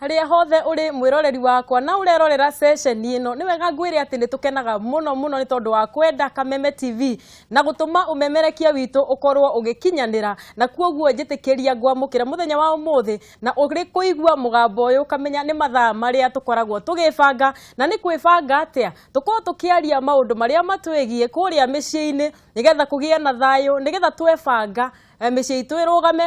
haria hothe uri mwiroreri wakwa na urerorera session ino ni wega ngwire ati ni tukenaga muno ni tondu wa kwenda Kameme TV na gutuma umemerekia witu ukorwo ugikinyanira na kuoguo njitikiria ngwamukira muthenya wa umuthi na uri kuigua mugambo uyu kamenya ni mathaa maria tukoragwo tugibanga na ni kwibanga atia tukorwo tukiaria maundu maria matwegie kuria micii-ini nigetha kugia na thayo nigetha twebanga micii itu irugame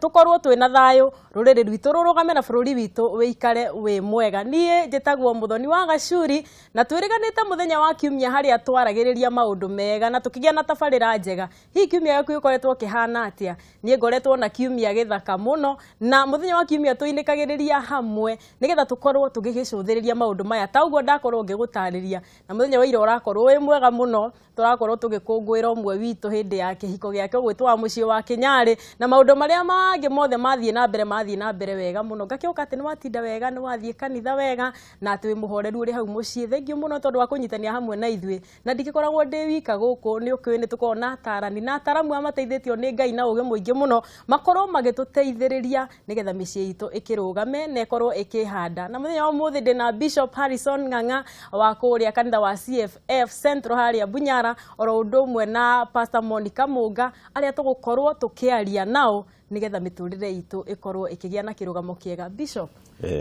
tukorwo twina thayo ruriri rwitu rurugame na bururi witu wikare wi mwega nie njitagwo Muthoni wa Gacuri na twiriganite muthenya wa kiumia haria twaragiriria maundu mega na tukigia na tabarira njega hi kiumia yaku ikoretwo kihana atia nie ngoretwo na kiumia githaka muno na muthenya wa kiumia tuinikagiriria hamwe nigetha tukorwo tugigicuthiriria maundu maya tauguo ndakorwo ngigutariria na muthenya wa ira urakorwo wi mwega muno turakorwo tugikungwira umwe witu hindi ya kihiko giake gwitwa mucii wa Kinyari na maundu maria mangi mothe mathie na mbere wega muno ngakioka ati ni watinda wega ni wathie kanitha wega na ati wi muhoreru uri hau mucii thengio muno tondu wa kunyitania hamwe na ithue na ndigikoragwo ndi wika guku ni ukwi ni tukorwo na atarani na ataramu amateithitio ni Ngai na uge muingi muno makorwo magituteithiriria nigetha micii itu ikirugame na ikorwo ikihanda na muthenya wa umuthi ndina Bishop Harrison Ng'ang'a wa kuria kanitha wa CFF Central haria Bunyara oro undu umwe na Pastor Monicah Munga aria tugukorwo tukiaria nao nigetha miturire itu ikorwo ikigia na kirugamo kiega Bishop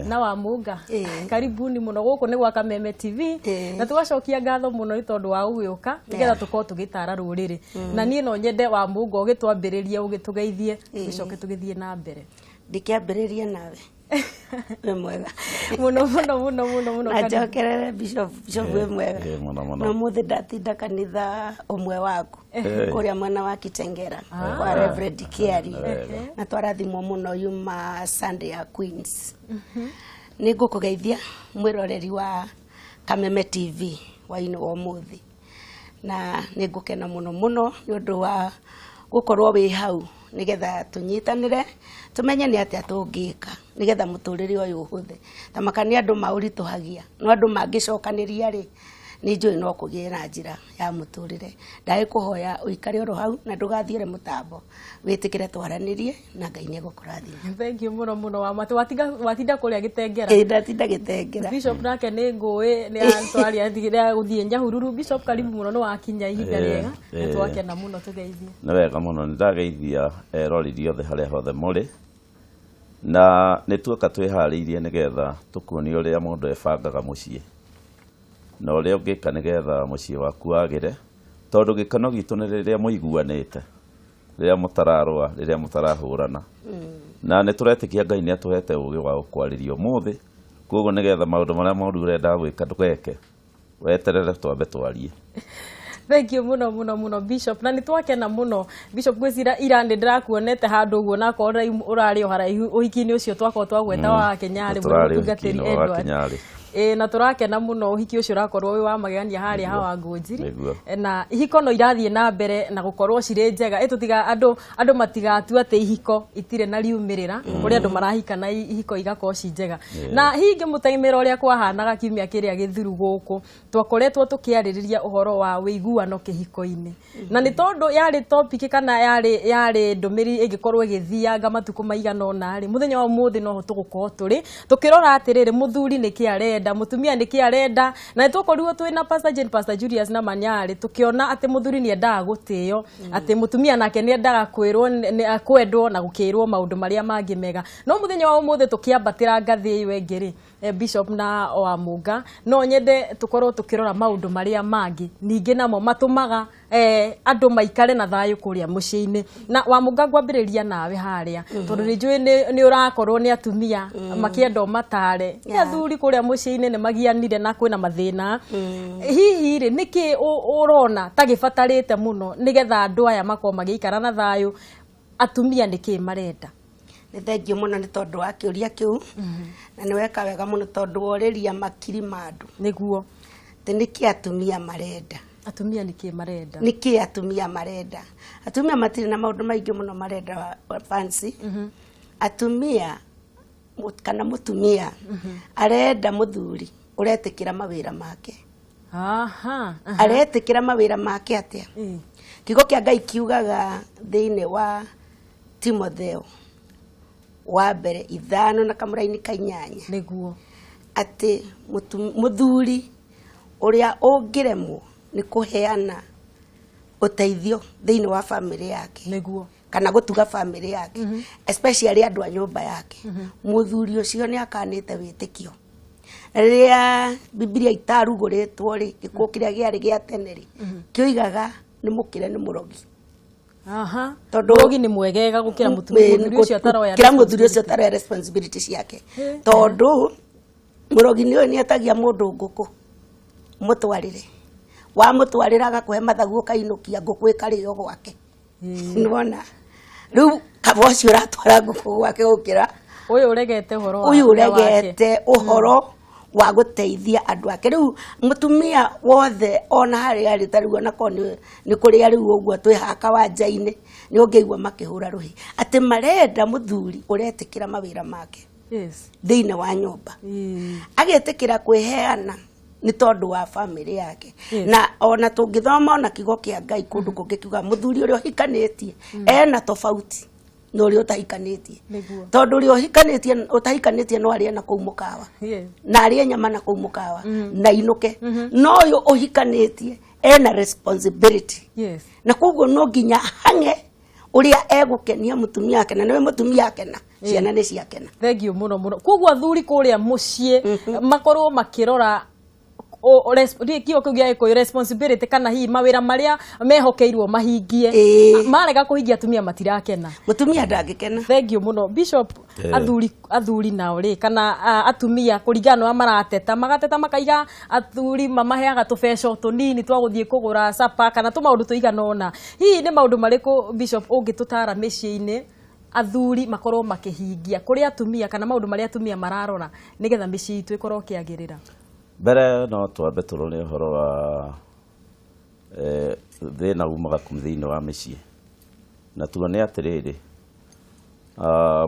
na wa Munga karibuni muno guku ni gwa Kameme TV na tugacokia ngatho muno itondu wa ugiuka nigetha tukorwo tugitara ruriri na nie no nyende wa Munga ugitwambiriria ugitugeithie gicoke tugithie na mbere ndikiambiriria nawe we mwega muno ajokerere Bishop we mwega na muthi ndatinda kanitha umwe waku kuria mwana wa Kitengera wa Reverend Kiari na twarathimwo muno yuma Sunday ya Queens ni ngukugeithia mwiroreri wa Kameme TV wa ino umuthi na ni ngukena muno ni undu wa gukorwo wi hau nigetha tunyitanire tumenye ni atia tungika nigetha muturiri uyu uhuthe tamakani andu maurituhagia no andu mangicokaniria ri ni njui no kugira njira ya muturire ndai kuhoya uikare oro hau na ndugathiire mutambo witikire twaranirie na Ngai ni gukurathima. Thank you muno wa matu watinda kuria Gitengera ndatinda Gitengera Bishop nake ni ngui ni antwari athigire guthie Nyahururu Bishop karibu muno no wakinya ihinda riega twakena muno tugeithie na wega muno ndageithia eroriri othe haria hothe muri na nituoka twihariirie nigetha tukuoni uria mundu ebangaga mucii na uria ungika nigetha mucii waku wagire tondu gikano gitu ni riria muiguanite riria mutararwa riria mutarahurana na ni turetikia Ngai ni atuhete ugi wa kwariria umuthi koguo nigetha maundu maria moru urenda gwika ndugeke weterere twambe twarie. Thank you muno Bishop na nitwakena muno Bishop gwicira irande ndirakuonete handu uguo na korra urari oharaihu uhiki-ini ucio twakwa twagweta wa Kenyari mutungatiri Edward na turakena muno uhiki ucio rakorwo wi wa magania haria hawa Ngunjiri na ihiko no irathie na mbere na gukorwo cire njega itutiga andu matigatu ate ihiko itire na riumirira uri andu marahika na ihiko igakorwo ci njega na hingi mutaimira uria kwahanaga kiumia kiria githuru guku twakoretwo tukiaririria uhoro wa wiguano kihiko-ini na ni tondu yari topic kana yari ndumiri igikorwo igithianga matuku maigana ona ri muthenya wa umuthi no tugukorwo turi tukirora atiriri muthuri ni kiarenda mutumia ni kiarenda na tukorirwo twina Pastor Jane Pastor Julius na Manyari tukiona ati muthuri ni endaga gutio ati mutumia nake ni endaga kwirwo akwendwo na gukirwo maundu maria mangi mega no muthenya wa umuthi tukiambatira ngathi iyo engiri Bishop na wa Munga no nyende tukorwo tukirora maundu maria mangi ningi namo matumaga andu maikare na thayu kuria mucii-ini na wa Munga ngwambiriria nawe haria tondu njui ni urakorwo ni atumia makienda matare ni athuri kuria mucii-ini ni magianire na kwina mathina hihi ri niki urona tagibatarite muno nigetha andu aya makwo magiikara na thayu atumia niki marenda. Ni thank you muno ni tondu wa kiuria kiu na ni weka wega muno tondu woriria makiri mandu niguo niki atumia marenda atumia niki marenda niki atumia marenda atumia matiri na maundu maingi muno marenda fancy atumia kana mutumia arenda muthuri uretikira mawira make aretikira mawira make atia kigo kia Ngai kiugaga thiine wa Timotheo wa mbere 5 na kamũraini ka 8 nĩguo atĩ mũthuri ũrĩa ũngĩremwo nĩ kũheana ũteithio thĩinĩ wa family yake nĩguo kana gũtuga family yake especially andũ a nyũmba yake mũthuri ũcio nĩ akanĩte wĩtĩkio rĩrĩa Biblia itarugũrĩtwo rĩ gĩkuũ kĩrĩa gĩarĩ gĩa tene rĩ kĩoigaga nĩ mũkĩre nĩ mũrogi mũrogi nĩ mwegega gũkĩra mũthuri ũcio ataroya responsibility ciake tondũ mũrogi nĩ ũyũ nĩetagia mũndũ ngũkũ mũtwarĩre wa mũtwarĩra agakũhe mathagu ũkainũkia ngũkũ ĩkarĩo gwake nĩwona rĩu kaba ũcio ũratwara ngũkũ gwake gũkĩra ũyũ ũregete ũhoro wa gũteithia andũ ake rĩu mũtumia wothe ona harĩa arĩ tarĩu ona ko nĩ kũrĩa rĩu ũguo twĩhaka wanja-inĩ nĩ ũngĩigua makĩhũra rũhĩ atĩ marenda mũthuri ũretĩkĩra mawĩra make thĩinĩ wa nyũmba agetĩkĩra kwĩheana nĩ tondũ wa family yake na ona tũngĩthoma ona kiugo kĩa Ngai kũndũ kũngĩkiuga mũthuri ũrĩa ũhikanĩtie ena tofauti na ũrĩa ũtahikanĩtie tondũ ũrĩa ũtahikanĩtie no arĩe na kũu mũkawa na arĩe nyama na kũu mũkawa na inũke no ũyũ ũhikanĩtie ena responsibility na koguo no nginya hang'e ũrĩa egũkenia mũtumia wake na nĩwe mũtumia akena ciana nĩ ciakena thengiũ mũno mũno koguo athuri kũrĩa mũciĩ makorwo makĩrora kĩo kĩu gĩa gĩkũyũ responsibility kana hihi mawĩra marĩa mehokeirwo mahingie marega kũhingia atumia matirakena mũtumia ndangĩkena thengiũ mũno Bishop athuri nao rĩ kana atumia kũringana na marateta makaiga athuri mamaheaga tũbeco tũnini twa gũthiĩ kũgũra sapa kana tũmaũndũ tũigana ũna hihi nĩ maũndũ marĩkũ Bishop ũngĩtũtara mĩciĩ-inĩ athuri makorwo makĩhingia kũrĩ atumia kana maũndũ marĩa atumia mararora nĩgetha mĩciĩ itũ ĩkorwo kĩagĩrĩra mbere no twambe tũrore ũhoro wa thĩna umaga kũu thĩinĩ wa mĩciĩ na tuone atĩrĩrĩ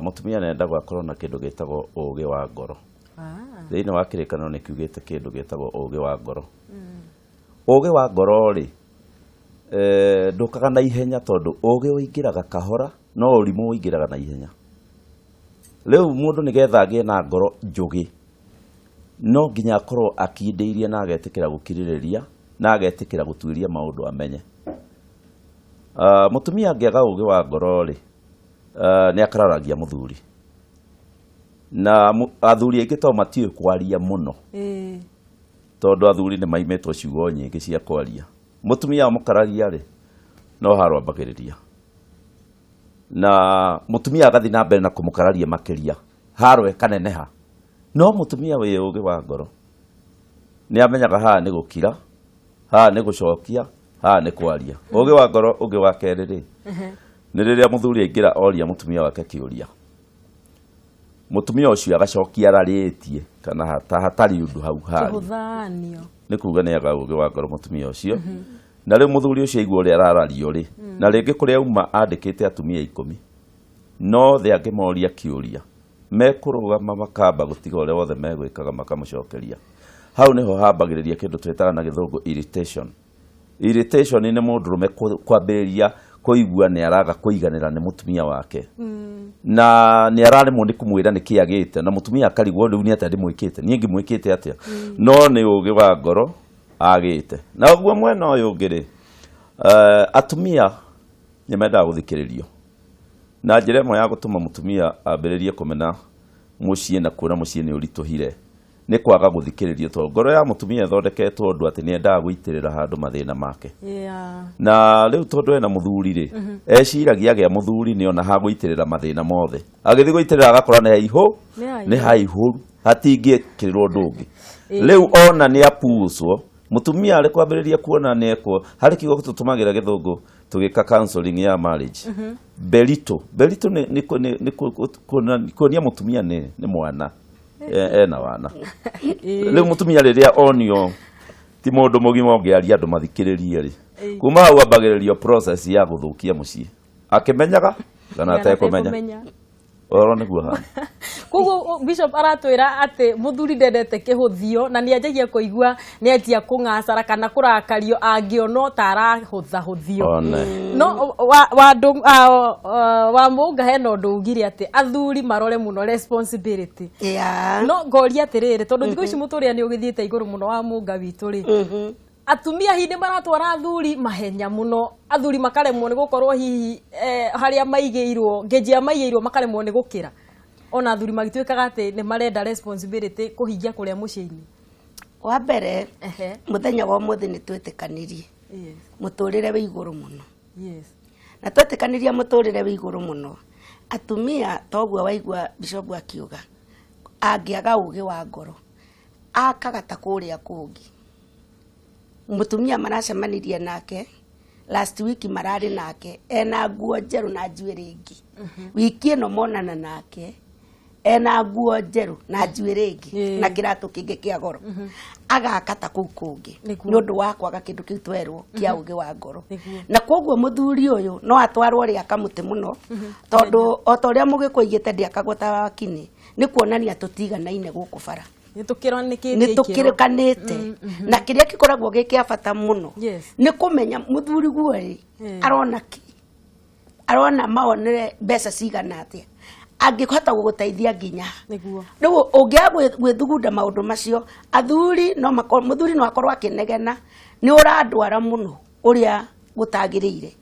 mũtumia nĩendagwo akorwo na kĩndũ gĩtagwo ũũgĩ wa ngoro thĩinĩ wa kĩrĩkanĩro nĩ kiugĩte kĩndũ gĩtagwo ũũgĩ wa ngoro ũũgĩ wa ngoro rĩ ndũkaga na ihenya tondũ ũũgĩ ũingĩraga kahora no ũrimũ ũingĩraga na ihenya rĩu mũndũ nĩgetha agĩe na ngoro njũgĩ no nginya akorwo akindĩirie na agetĩkĩra gũkirĩrĩria na agetĩkĩra gũtuĩria maũndũ amenye mũtumia angĩaga ũũgĩ wa ngoro rĩ nĩ akararagia mũthuri na athuri aingĩ to matiũĩ kwaria mũno tondũ athuri nĩ maimĩtwo ciugo nyingĩ cia kwaria mũtumia amũkaragia rĩ no harwambagĩrĩria na mũtumia agathiĩ na mbere na kũmũkararia makĩria harwe kaneneha no mũtumia wĩ ũũgĩ wa ngoro nĩ amenyaga haha nĩ gũkira haha nĩ gũcokia haha nĩ kwaria ũũgĩ wa ngoro ũngĩ wa kerĩ rĩ nĩ rĩrĩa mũthuri aingĩra oria mũtumia wake kĩũria mũtumia ũcio agacokia ararĩtie kana hatarĩ ũndũ hau harĩ nĩ kuga nĩ aga ũũgĩ wa ngoro mũtumia ũcio na rĩu mũthuri ũcio aigua ũrĩa ararario rĩ na rĩngĩ kũrĩa auma andĩkĩte atumia 10 no thĩ angĩmoria kĩũria mekũrũgama makamba gũtiga ũrĩa wothe megwĩkaga makamũcokeria hau nĩho hambagĩrĩria kĩndũ twĩtaga na gĩthũngũ irritation nĩ mũndũrũme kwambĩrĩria kũigua nĩ araga kũiganĩra nĩ mũtumia wake na nĩ araremwo nĩ kũmwĩra nĩ kĩagĩte na mũtumia akarigwo rĩu nĩ atĩa ndĩmwĩkĩte niĩ ngĩmwĩkĩte atĩa no nĩ ũũgĩ wa ngoro agĩte na ũguo mwena ũyũ ũngĩ rĩ atumia nĩ mendaga gũthikĩrĩrio na njĩra ĩmwe ya gũtũma mũtumia ambĩrĩrie kũmena mũciĩ na kuona mũciĩ nĩ ũritũhire nĩ kwaga gũthikĩrĩrio tondũ ngoro ya mũtumia ĩthondeketwo ũndũ atĩ nĩ endaga gũitĩrĩra handũ mathĩna make na rĩu tondũ ena mũthuri rĩ eciragia agĩa mũthuri nĩ ona hagũitĩrĩra mathĩna mothe agĩthiĩ gũitĩrĩra agakora nĩ haihũru hatingĩkĩrĩrwo ũndũ ũngĩ rĩu ona nĩ apucwo mũtumia arĩ kwambĩrĩria kuona nĩ ekwo harĩ kiugo tũtũmagĩra gĩthũngũ tũgĩka counseling ya marriage belito nĩ kuonia mũtumia nĩ mwana ena wana rĩu mũtumia rĩrĩa onio ti mũndũ mũgima ũngĩaria andũ mathikĩrĩrie rĩ kuma hau ambagĩrĩrio process ya gũthũkia mũciĩ akĩmenyaga kana atekũmenya oro niguo hana koguo bishop aratwira ati muthuri ndendete kihuthio na nianjagia kuigua nianjia kung'acara kana kurakario angiono tarahuthahuthio no wa Munga hena undu ugire ati athuri marore muno responsibility no ngoria atiriri tondu thiku ici muturia ni ugithiite iguru muno wa Munga witu ri atumia hindi maratwara athuri mahenya muno athuri makaremwo ni gukorwo hihi haria maigeirwo ngejia maigeirwo makaremwo ni gukira ona athuri magituikaga ati ni marenda responsibility kuhingia kuria muciini wa mbere muthenya wa muthi ni twetikanirie muturire wi iguru muno na twetikanirie muturire wi iguru muno atumia toguo waigua bishop akiuga angiaga ugi wa ngoro akagata kuria kungi mutumia maracemanirie nake last week marari nake ena nguo njeru na njuĩrĩ ingĩ wiki ĩno monana nake ena nguo njeru na njuĩrĩ ingĩ na kĩratũ kĩngĩ kĩa goro agakata kũu kũngĩ nĩ ũndũ wa kwaga kĩndũ kĩu twerwo kĩa ũgĩ wa ngoro na koguo mũthuri ũyũ no atwarwo rĩa kamũtĩ mũno tondũ o ta ũrĩa mũgĩkũigĩte ndiakagwo ta wakini nĩ kuonania tũtiganaine gũkũ bara nitukirukanite na kiria kikoragwo gikia bata muno ni kumenya muthuri guori arona ki arona maonere mbeca cigana atia angihota guguteithia nginya riu ungia gwithugunda maundu macio athuri no muthuri no akorwo akinegena ni urandwara muno uria gutagirire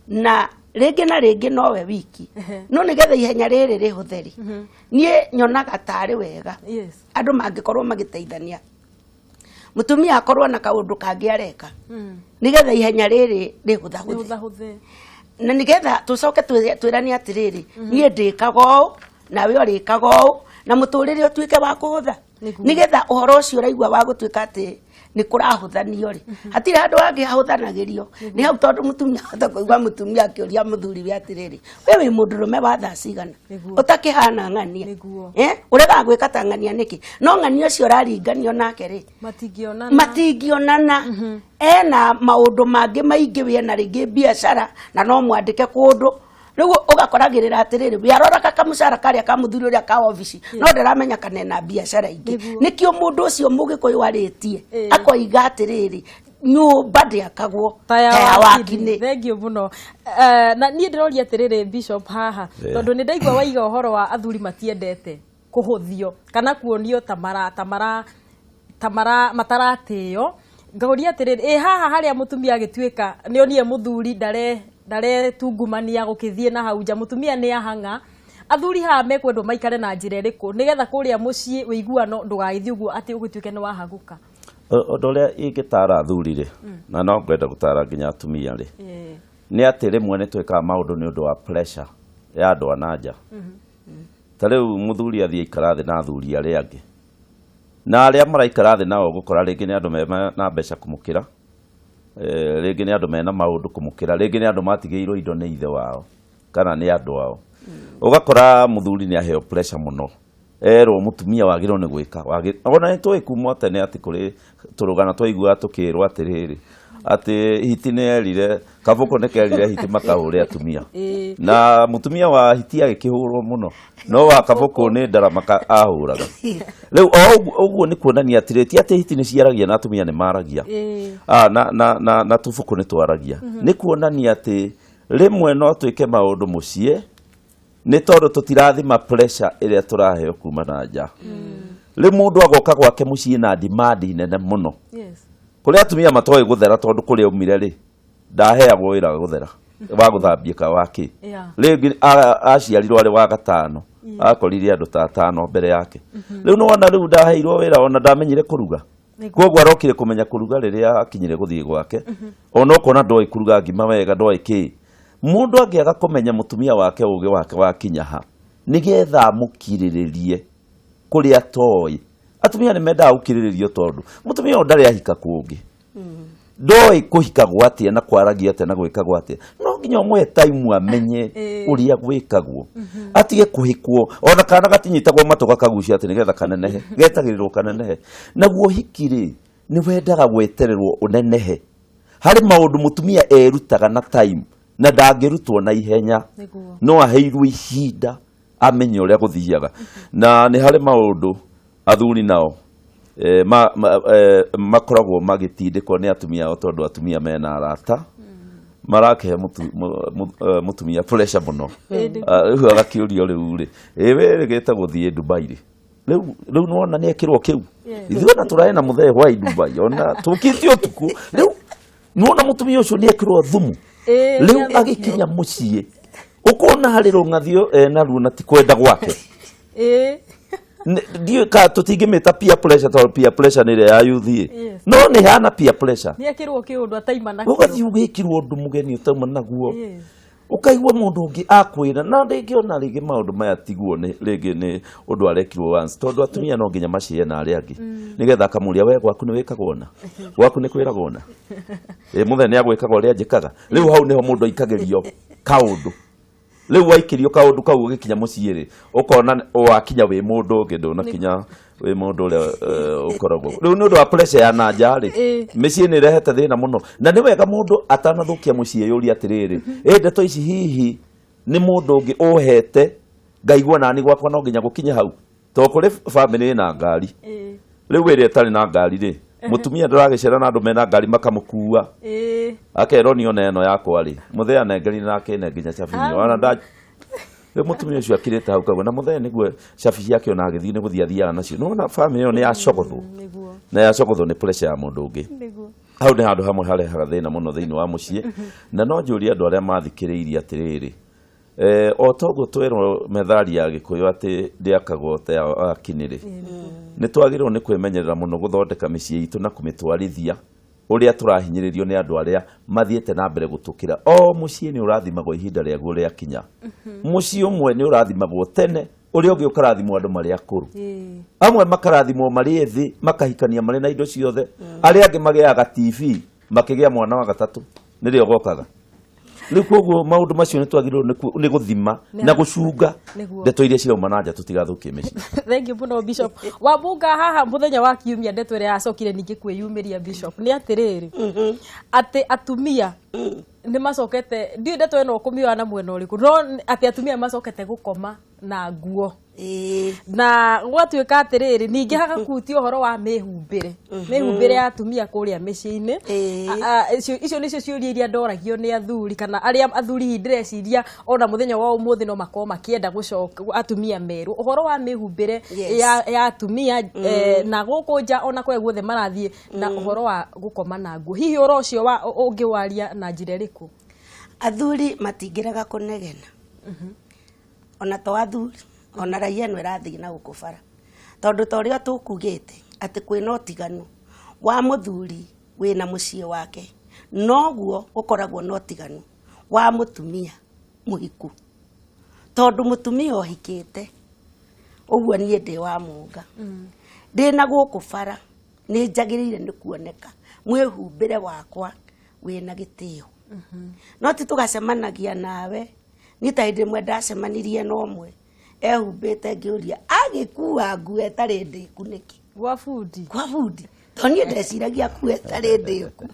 na rĩngĩ na rĩngĩ nowe wiki no nigetha ihenya rĩrĩ rĩhutheri niĩ nyonaga tarĩ wega andũ mangĩkorwo magĩteithania mutumia akorwo na kaũndũ kangĩ areka nigetha ihenya rĩrĩ rĩhũthahũthe na nigetha tucoke twĩranie atĩrĩrĩ niĩ ndĩkaga ũũ nawe ũrĩkaga ũũ na mũtũrĩre ũtuĩke wa kũhũtha nigetha ũhoro ũcio ũraigua wa gũtuĩka atĩ ni kurahuthanio ri hatire handu hangi hahuthanagĩrio ni hau tondu mutumia hota kuigua mutumia akĩũria muthuri we atirĩrĩ we wĩ mũndũrũme wa thaa cigana ũtakĩhana ng'ania ũrega gwĩka ta ng'ania nĩkĩ no ng'ania ũcio ũraringanio nake rĩ matingionana ena maũndũ mangĩ maingĩ we na rĩngĩ biacara na no mwandĩke kũndũ riu ugakoragirira atiriri biarora kamucara karia ka muthuri uria ka office no ndaramenya kana na biacara ingi nikio mundu ucio mugikuyu waritie akoiga atiriri nyumba ndiakagwo ya wakini thengio muno na nie ndiroria atiriri bishop haha tondu ni ndaigua waiga uhoro wa athuri matiendete kuhuthio kana kuonio tamara mataratio ngauria atiriri haha haria mutumia agituika ni onie muthuri ndare tungumania gukithie na hauja mutumia ni ahanga athuri ha mekwendo maikare na njira iriku nigetha kuria mucii wiguano ndugaithie uguo ati ugituike ni wahaguka odoria ingitara athuri ri na no ngwenda gutara nginya atumia ri ni ati rimwe ni twikaga maundu ni undu wa pressure ya andu ananja ta riu muthuri athie ikara thi na athuri aria angi na aria maraikara thi nao gukora ringi ni andu na mbeca kumukira rĩngĩ nĩ andũ mena maũndũ kũmũkĩra rĩngĩ nĩ andũ matigĩirwo indo nĩ ithe wao kana nĩ andũ ao ũgakora muthuri nĩ aheo pressure mũno erwo mutumia wagĩrĩirwo nĩ gwĩka ona nĩ tũĩ kuma tene atĩ kũrĩ tũrũgano twaiguaga tũkĩrwo atĩrĩrĩ atĩ hiti nĩ erire kabuku nĩ kerire hiti makahũre atumia na mutumia wa hiti agĩkĩhũrwo mũno no wa kabuku nĩ ndaramaka ahũraga rĩu ũguo nĩ kuonania atĩrĩ ti atĩ hiti nĩ ciaragia na atumia nĩ maragia na tubuku nĩ twaragia nĩ kuonania atĩ rĩmwe no twĩke maũndũ mũciĩ nĩ tondũ tũtirathima pressure ĩrĩa tũraheo kuma na nja rĩu mũndũ agoka gwake mũciĩ na demand nene mũno kuri atumia matoe guthera tondu kuri umire ri ndaheagwo wira guthera wa guthambia ka wake rĩngĩ aciarirwo arĩ wa gatano akorire andu ta tano mbere yake rĩu no wana rĩu ndaheirwo wira ona ndamenyire kuruga koguo arokire kumenya kuruga rĩrĩa akinyire guthii gwake ona ukona ndoi kuruga ngima wega ndoi ki mundu angiaga kumenya mutumia wake uge wake wakinya ha nigetha mukiriririe kuri atoi atumia nĩ mendaga gũkirĩrĩrio tondu mutumia ndarĩ ahika kũngĩ ndoi kũhikagwo atĩa na kwaragia atĩa na gwĩkagwo atĩa no nginya ũmwe time amenye ũrĩa gwĩkagwo atige kũhikwo ona kana gatinyitagwo matũ gakagucia atĩ nĩgetha kanenehe getagĩrĩrwo kanenehe naguo hiki-rĩ nĩ wendaga gwetererwo ũnenehe harĩ maũndũ mutumia erutaga na time na ndangĩrutwo na ihenya no aheirwo ihinda amenye uria guthiaga na ni hari maundu athuri nao makoragwo magitindikwo ni atumia ao tondu atumia mena arata marake mutumia pressure muno riu agakiurio riu ri we geta guthie Dubai riu nona ni ekirwo kiu ithuona turaena muthee wa Dubai ona tukitio tuku riu nona mutumia ucio ni ekirwo thumu riu agikinya mucie ukona hari rungathio na runa ti kwenda gwake ndio ka tutingimita peer pressure to peer pressure ni ya yuthi no ni hana peer pressure ni ekirwo kiundu ataima nakio ugathi ugikirwo undu mugeni utauma naguo ukaigwa mundu ungi akwira na ndingiona rigi maundu maya tiguo ni rigi ni undu arekirwo once tondu atumia no nginya macie na ari angi nigetha akamuria we gwaku ni wikagona gwaku ni kwiragona muthe ni agwikaga uria njikaga riu hau niho mundu aikagirio kaundu riu waikirio kaundu kau ugikinya muciiri ukona wakinya wi mundu ungi ndunakinya wi mundu uria ukoragwo riu ni undu wa pressure ya najari micii ni rehete thina muno na ni wega mundu atanathukia mucii yuri atiriri ndeto ici hihi ni mundu ungi uhete ngaigua nani gwakwa no nginya gukinya hau to kuri family na ngari riu iri tari na ngari ri mutumia ndaragicera na andu mena ngari makamukua akero ni ona eno yakwa ri muthea nengeri nake ne nginya cabini ona nda mutumia ucio akirite hau kago na muthea niguo cabi yake ona agithii ni guthia thia nacio no family yo ni yacogothwo na yacogothwo ni pressure ya mundu ungi hau ni handu hamwe harehaga thina muno thiini wa mucie na no njuri andu aria mathikiriirie atiriri o toguo twirwo methali ya Gikuyu ati ndiakagwo te akiniri ni twagirwo ni kwimenyerera muno guthondeka micii itu na kumitwarithia uria turahinyiririo ni andu aria mathiete na mbere gutukira o mucii ni urathimagwo ihinda riaguo riakinya mucii umwe ni urathimagwo tene uria ungi ukarathimwo andu mari akuru amwe makarathimwo mari ethi makahikania mari na indo ciothe aria angi magiaga TV makigia mwana wa gatatu nirio gokaga ni koguo maundu macio ni twagirwo ni guthima na gucunga ndeto iria cirauma na nja tutigathukie mici thank you muno Bishop wa Munga haha muthenya wa kiumia ndeto iria yacokire ningi kwiyumiria Bishop ni atiriri ati atumia ni macokete ndio ndeto eno kumiwa na mwena uriku no ati atumia macokete gukoma na nguo na gwatuika atiriri ningi hagakuti uhoro wa mihumbire mihumbire ya atumia kuria micii-ini icio nicio ciuria iria ndoragio ni athuri kana aria athuri ndireciria ona muthenya wa umuthi no makoma makienda gucoka atumia meru uhoro wa mihumbire ya atumia na guku nja ona kwe guothe marathie na uhoro wa gukoma na nguo hihi oro cio wa ungiwaria na njira iriku athuri matingiraga kunegena ona to athuri ona raia no irathi na gukubara tondu toria tukugite ati kwina utiganu wa muthuri wina mucie wake noguo ukoragwo no utiganu wa mutumia muhiku tondu mutumia ohikite uguo nie ndi wa Munga ndina gukubara ni njagirire ni kuoneka mwihumbire wakwa wina gitio no ti tugacemanagia nawe ni ta hindi mwe ndacemanirie no mwe ehumbite ngiuria agikua nguo etari ndiku niki gwa fundi toni ndeciragia kuo etari ndiku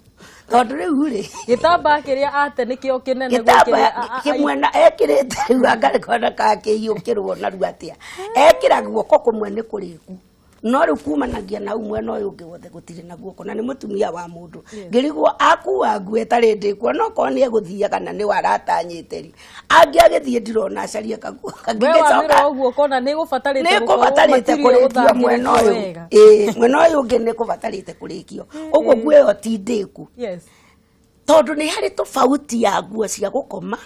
tondu riu ri gitamba kiria ate nikio kinene gukira kimwena ekirite riu angarekona kakiyukirwo na riu atia ekira guoko kumwe ni kuriku no riu kumanagia na umwe no yungi wothe gutire na guoko na ni mutumia wa mundu ngirigwo akua nguo etari ndiku no ko ni eguthiaga na ni waratanyiteri angi agithie ndirona acaria kaguo kangicoka uguo kona ni gubatarite kurikio mwena uyu mwena uyu ungi ni kubatarite kurikio uguo nguo yo ti ndiku tondu ni hari tofauti ya nguo cia gukoma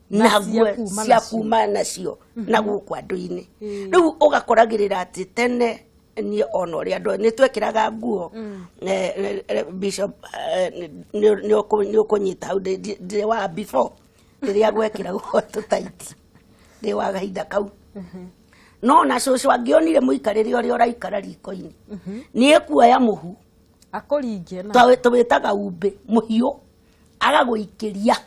na nguo cia kuma nacio na guku andu-ini riu ugakoragirira ati tene ni ona uri andu ni twekiraga nguo Bishop ni ukunyita hau ndi wa before riria gwekira guo tutaiti ndi wa gahinda kau no na cucu angionire muikarire uria uraikara riko-ini ni ekuoya muhu akuringie na tubitaga umbe muhiu agaguikiria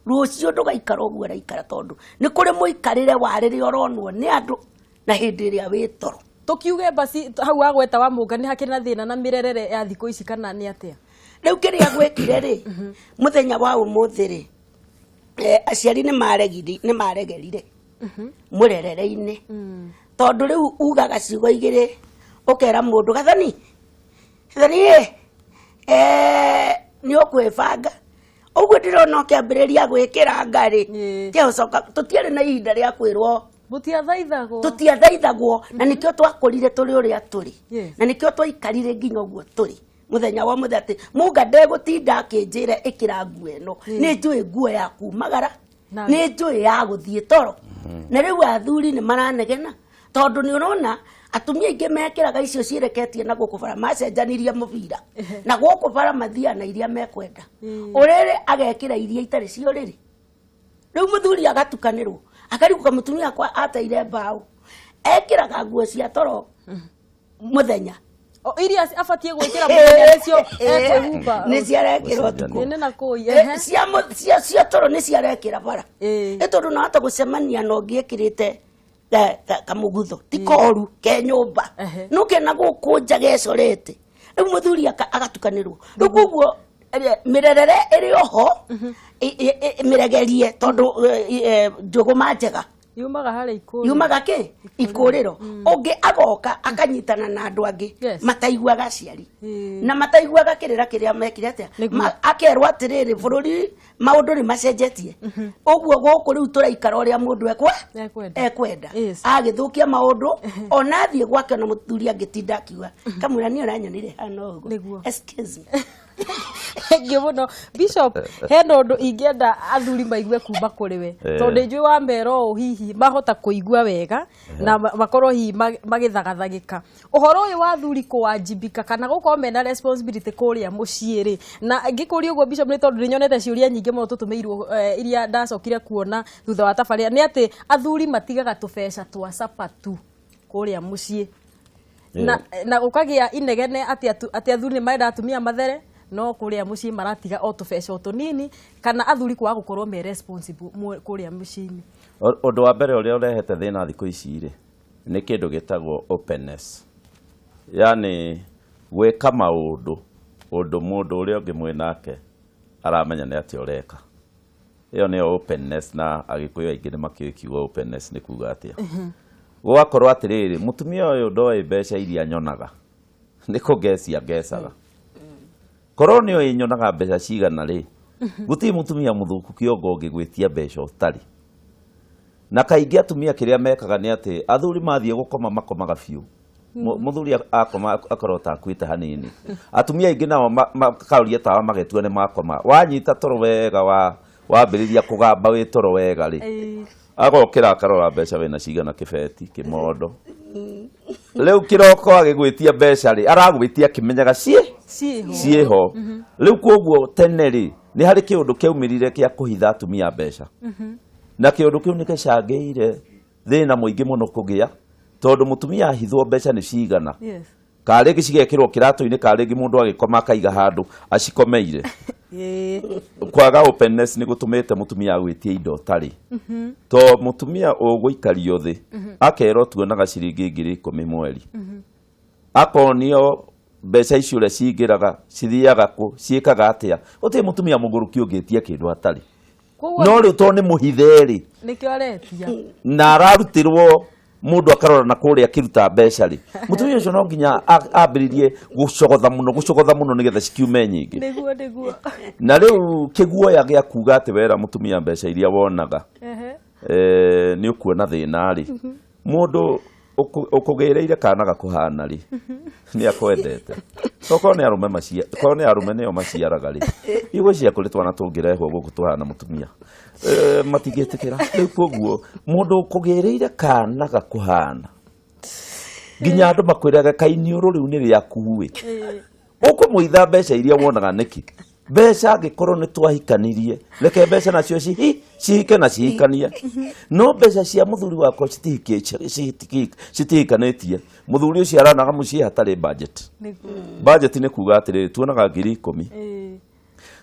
rucio ndugaikara uguo araikara tondu ni kuri muikarire warire oronwo ni andu na hindi ria witoro tukiuge basi hau agweta wa Munga ni hakiri na thina na mirerere ya thiko ici kana ni atia riu kiria gwekire ri muthenya wa umuthi ri aciari ni maregerire murerere-ini tondu riu ugaga ciugo igiri ukera mundu gathani ni ukwibanga uguo ndirona ukiambiriria gwikira ngari kiocoka tutiari na ihinda ria kwirwo tutiathaithagwo na nikio twakurire turi uria turi na nikio twaikarire nginya uguo turi muthenya wa muthati Munga ndegutinda akinjire ikira nguo ino ni njui nguo ya kumagara ni njui ya guthie toro na riu athuri ni maranegena tondu ni urona atumia ingi mekiraga icio cireketie na gukubara macenjanirie mubira na gukubara mathiana iria mekwenda urere agekira iria itari cio riri riu muthuri agatukanirwo akariguka mutumia akwa ataire mbao ekiraga nguo cia toro muthenya iria abatie gwikira muthenya nicio ekwihumba ni ciarekirwo tuko na kuya cia toro ni ciarekira bara tondu no hata gucemania no ngiekirite kamugutho tikoru ke nyumba nuke na gukunja gecorete riu muthuri agatukanirwo riu kuguo mirerere iri oho miregerie tondu njuguma njega yumaga ki ikuriro ungi agoka akanyitana na andu angi mataiguaga aciari na mataiguaga kirira kiria mekire atia akerwo atiriri bururi maundu ni macenjetie uguo guku riu turaikara uria mundu ekwenda agithukia maundu ona thie gwake na muthuri angitinda akiuga kamwira ni uranyonire hana uguo excuse me ngimuno Bishop hena undu ingienda athuri maigue kuma kuri we tondu njui wa mbero hihi mahota kuigua wega na makorwo hihi magithagathagika uhoro uyu wa athuri kuwajibika kana gukorwo mena responsibility kuria muciiri na ngikuria uguo Bishop ni tondu ninyonete ciuria nyingi muno tutumeirwo iria ndacokire kuona thutha wa tafaria ni ati athuri matigaga tubeca twa sapatu kuria mucii na ukagia inegene ati athuri ni marenda atumia mathere no kuria mucii maratiga o tubeca tunini kana athuri kwa gukorwo me responsible kuria mucii-ini undu wa mbere uria urehete thina thiku ici ri ni kindu gitagwo openness yani gwika maundu mundu uria ungi mwenake aramenya ni ati ureka iyo ni openness na agikuyu aingi ni makikiuga openness ni kuga atia gugakorwo atiriri mutumia uyu ndoi mbeca iria nyonaga ni kugecia ngecaga korwo ni uyu nyonaga mbeca cigana ri guti mutumia muthuku kiongo ngigwitia mbeca utari na kaingi atumia kiria mekaga ni ati athuri mathie gukoma makomaga fiu muthuri akoma akorota kwita hanini atumia ingi nao makauria tawa magetua ni makoma wanyita toro wega wambiriria kugamba wi toro wega ri agokira akarora mbeca wena cigana kibeti kimondo riu kiroko agigwitia mbeca ri aragwitia kimenyaga cieho riu koguo tene ri ni hari kiundu kiaumirire kia kuhitha atumia mbeca na kiundu kiu ni gicangĩire thina muingi muno kugia tondu mutumia ahithwo mbeca ni cigana karĩngĩ cigekĩrwo kĩratũ-inĩ karĩngĩ mũndũ agĩkoma akaiga handũ acikomeire kwaga openness nĩ gũtũmĩte mutumia gwĩtia indo tarĩ to mutumia ũgũikario thĩ akerwo tuonaga ciringi 10,000 mweri akonio mbeca icio ũrĩa cingĩraga cithiaga kũ ciĩkaga atĩa ũtĩ mutumia mũgũrũki ũngĩtia kĩndũ atarĩ no rĩu to nĩ mũhitheri nĩkĩo aretia na ararutirwo mundu akarora na kuria kiruta mbeca ri mutumia ucio no nginya ambiririe gucogotha muno nigetha cikiume nyingi niguo na riu kiguoya gia kuga ati wera mutumia mbeca iria wonaga ni ukuona thina ri mundu ukugireire kana gakuhana ri ni akwendete toko ni arume macia ko ni arume nio maciaraga ri igwe cia kuri twana tungirehwo guku tuhana mutumia matigetekera riu koguo mundu ukugireire kana gakuhana nginya andu makwiraga kainiuru riu ni riakuwe ukumuitha mbeca iria wonaga niki mbeca angikorwo ni twahikanirie reke mbeca nacio cihike na cihikanie no mbeca cia muthuri wakwa citihikanitie muthuri ucio aranaga muciĩ hatarĩ budget ni kuga atiriri tuonaga 10,000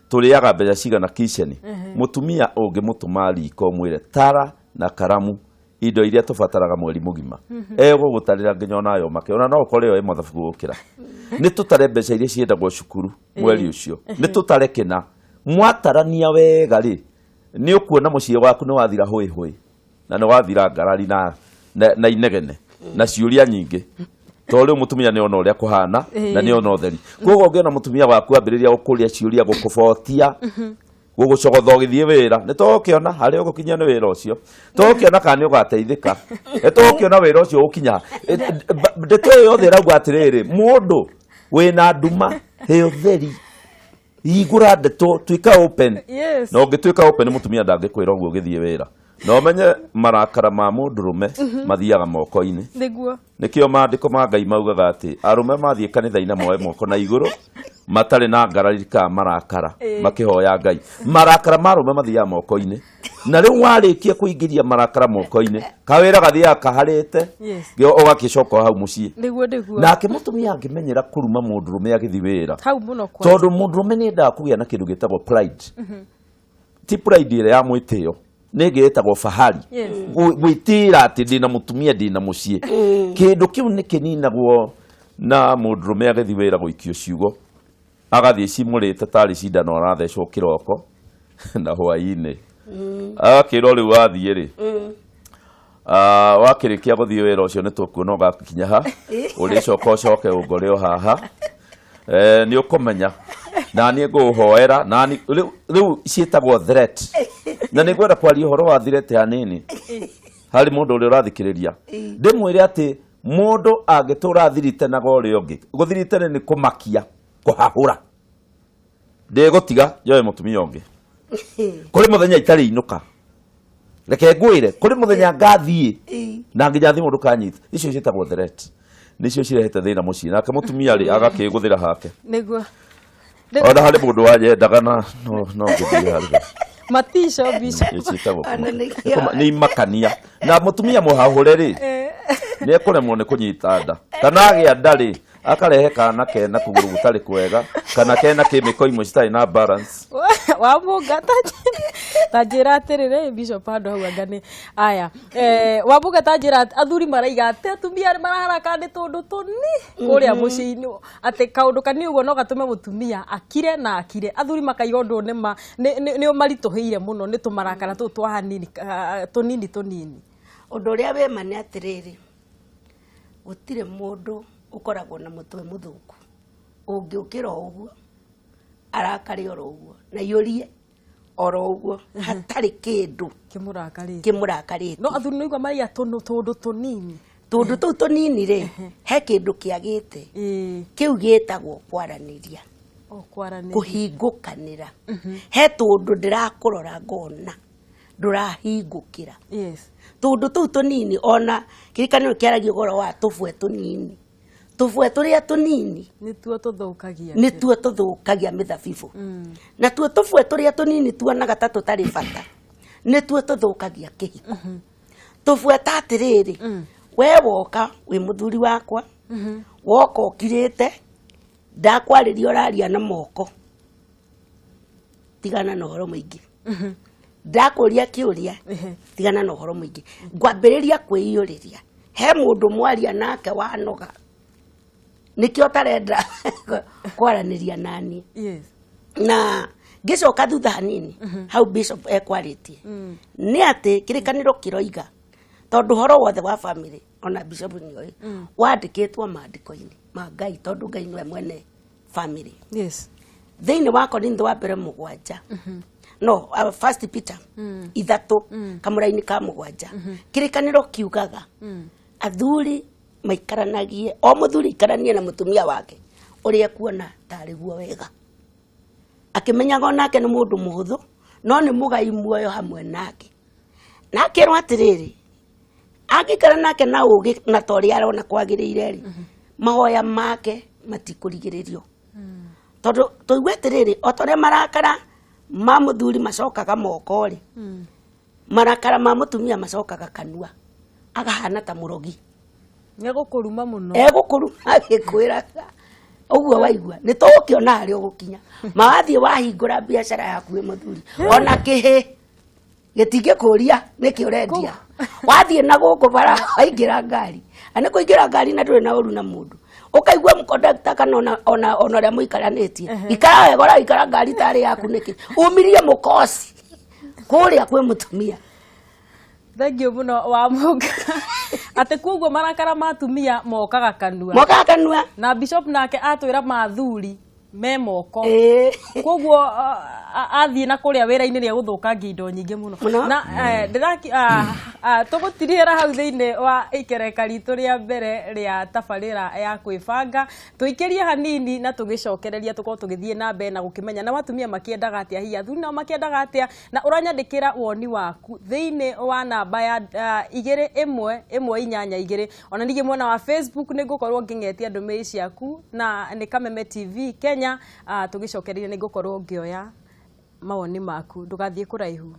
turiaga mbeca cigana kitchen mutumia ungimutuma riko mwire tara na karamu indo iria tubataraga mweri mugima gutarira nginya onayo make ona no ukore yo mathabu gukira ni tutare mbeca iria ciendagwo cukuru mweri ucio ni tutare kina mwatarania wega ri ni ukuona muciĩ waku ni wathira hoi na nĩ wathira ngarari na inegene na ciũria nyingĩ tondũ mũtumia nĩ ona ũrĩa kũhana na nĩ ona ũtheri koguo ũngĩona mũtumia waku ambĩrĩria gũkũria ciũria gũkũbotia gũgũcogotha ũgĩthiĩ wĩra nĩ tũgũkĩona harĩa ũgũkinya nĩ wĩra ũcio tũgũkĩona kana nĩ ũgateithĩka tũgũkĩona wĩra ũcio ũkinya ndeto ĩyo yothe ĩrauga atĩrĩrĩ mũndũ wĩna nduma he ũtheri igũra ndeto tuĩka open na ũngĩtuĩka open mũtumia ndangĩkwĩra ũguo ũgĩthiĩ wĩra no menye marakara ma mũndũrũme mathiaga moko-inĩ nĩkĩo maandĩko ma Ngai maugaga atĩ arũme mathiĩ kanitha-inĩ moe moko na igũrũ matarĩ na ngarari ka marakara makĩhoya Ngai marakara ma arũme mathiaga moko-inĩ na rĩu warĩkia kũingĩria marakara moko-inĩ kawĩra gathiaga kaharĩte ũgagĩcoka hau mũciĩ nake mũtumia angĩmenyera kũruma mũndũrũme agĩthiĩ wĩra tondũ mũndũrũme nĩ endaga kũgĩa na kĩndũ gĩtagwo pride ti pride ĩrĩa ya mwĩtĩo nĩngĩ ĩtagwo fahari gwĩtĩra atĩ ndĩna mũtumia ndĩna mũciĩ kĩndũ kĩu nĩ kĩninagwo na mũndũrũme agĩthiĩ wĩra gũikio ciugo agathiĩ cimũrĩte tarĩ cindano arathecwo kĩroko na hwaĩ-inĩ agakĩrwo rĩu wathiĩ-rĩ wakĩrĩkia gũthiĩ wĩra ũcio nĩ tũkuona ũgakinya ha ũrĩcoka ũcoke ũngore o haha nĩ ũkũmenya na niĩ ngũhoera na rĩu ciĩtagwo threat na nĩ ngwenda kwaria ũhoro wa threat hanini harĩ mũndũ ũrĩa ũrathikĩrĩria ndĩmwĩre atĩ mũndũ angĩtũra athiritenaga ũrĩa ũngĩ gũthiritene nĩ kũmakia kũhahũra ndĩgũtiga njoe mũtumia ũngĩ kũrĩ mũthenya itarĩ inũka reke ngwĩre kũrĩ mũthenya ngathiĩ na nginya thimũ ndũkanyita icio ciĩtagwo threat nĩcio cirehete thĩna mũciĩ nake mũtumia rĩ agakĩgũthĩra hake nĩguo ona harĩ mũndũ wanyendaga no ngĩthiĩ harĩ matisho bisho nĩ imakania na mũtumia mũhahũre rĩ nĩ ekũremwo nĩ kũnyita nda kana agĩa nda rĩ akarehe kana kena kũgũrũ gũtarĩ kwega kana kena kĩmĩko imwe citarĩ na balance wa Munga tajira atĩrĩrĩ bishop handũ hau angane aya wa Munga tajira athuri maraiga atĩ atumia maraharaka nĩ tũndũ tũni kũrĩa mũciĩ-inĩ atĩ kaũndũ kanini ũguo no gatũme mũtumia akire na akire athuri makaiga ũndũ nĩ maritũhĩire mũno nĩ tũmarakara tũtũ twa hanini tũnini ũndũ ũrĩa wĩ ma nĩ atĩrĩrĩ gũtirĩ mũndũ ũkoragwo na mũtwe mũthũku ũngĩũkĩra ũguo arakare oro ũguo na yũrie oro ũguo hatarĩ kĩndũ kĩmũrakarĩte no athuri nĩigua maria tũndũ tũnini tũndũ tũu tũnini rĩ he kĩndũ kĩagĩte kĩu gĩtagwo kwaranĩria kũhingũkanĩra he tũndũ ndĩrakũrora ngona ndũrahingũkĩra tũndũ tũu tũnini ona kĩrĩkanĩro kĩaragio ũhoro wa tũbwe tũnini tũbwe tũrĩa tũnini nĩtuo tũthũkagia mĩthabibũ na tuo tũbwe tũrĩa tũnini tuonaga ta tũtarĩ bata nĩtuo tũthũkagia kĩhiko tũbwe ta atĩrĩrĩ we woka wĩ mũthuri wakwa woka ũkirĩte ndakwarĩria ũraria na moko tigana na ũhoro mũingĩ ndakũria kĩũria tigana na ũhoro mũingĩ ngwambĩrĩria kwĩyũrĩria he mũndũ mwaria nake wanoga nĩkĩo tarenda kwaranĩria nani na ngĩcoka thutha hanini hau bishop ekwarĩtie nĩ atĩ kĩrĩkanĩro kĩroiga tondũ ũhoro wothe wa family ona bishop nĩoĩ wandĩkĩtwo maandĩko-inĩ ma Ngai tondũ Ngai nĩwe mwene family thĩinĩ wa Korintho wa mbere 7 no first Peter 3 kamũra-inĩ ka 7 kĩrĩkanĩro kiugaga athuri maikaranagie o mũthuri ikaranie na mũtumia wake ũrĩa kuona tarĩ guo wega akĩmenyaga onake nĩ mũndũ mũhũthũ no nĩ mũgai muoyo hamwe nake nake rwo atĩrĩrĩ angĩkara nake na ũgĩ na torĩa arona kwagĩrĩire rĩ mahoya make matikũrigĩrĩrio tondũ tũigua atĩrĩrĩ o torĩa marakara ma mũthuri macokaga moko rĩ marakara ma mũtumia macokaga kanua agahana ta mũrogi egũkũruma mũno agĩkwĩra ũguo waigua nĩ tũgũkĩona harĩa ũgũkinya mawathiĩ wahingũra biacara yaku wĩ mũthuri ona kĩhĩ gĩtingĩkũria nĩkĩ ũrendia wathiĩ na gũkũ bara waingĩra ngari nĩ kũingĩra ngari na ndũrĩ na ũru na mũndũ ũkaigua mũkondakta kana ona ũrĩa mũikaranĩtie ikara wega ũraikara ngari tarĩ yaku nĩkĩ umirie mũkosi kũrĩa kwĩ mũtumia Thengio muno wa Munga. Ate kuguo marakara ma atumia mokaga kanua. Mokaga kanua. Na Bishop nake atwira Athuri me moko. Kuguo athie na kuria wira-ini ria guthukangia indo nyingi muno. Na ndiraki tugutirira hau thiini wa ikereka ritu ria mbere ria tabarira ya kwibanga tuikirie hanini na tugicokereria tuko tugithie na mbere na gukimenya na watumia makiendaga atia hi athuri na makiendaga atia na uranyandikira woni waku thiini wa namba ya 2112 ona ningi mwena wa Facebook nigukorwo ngingetia ndumiri ciaku na ni Kameme TV Kenya tugicokereria nigukorwo ngioya mawoni maku ndugathie kuraihu.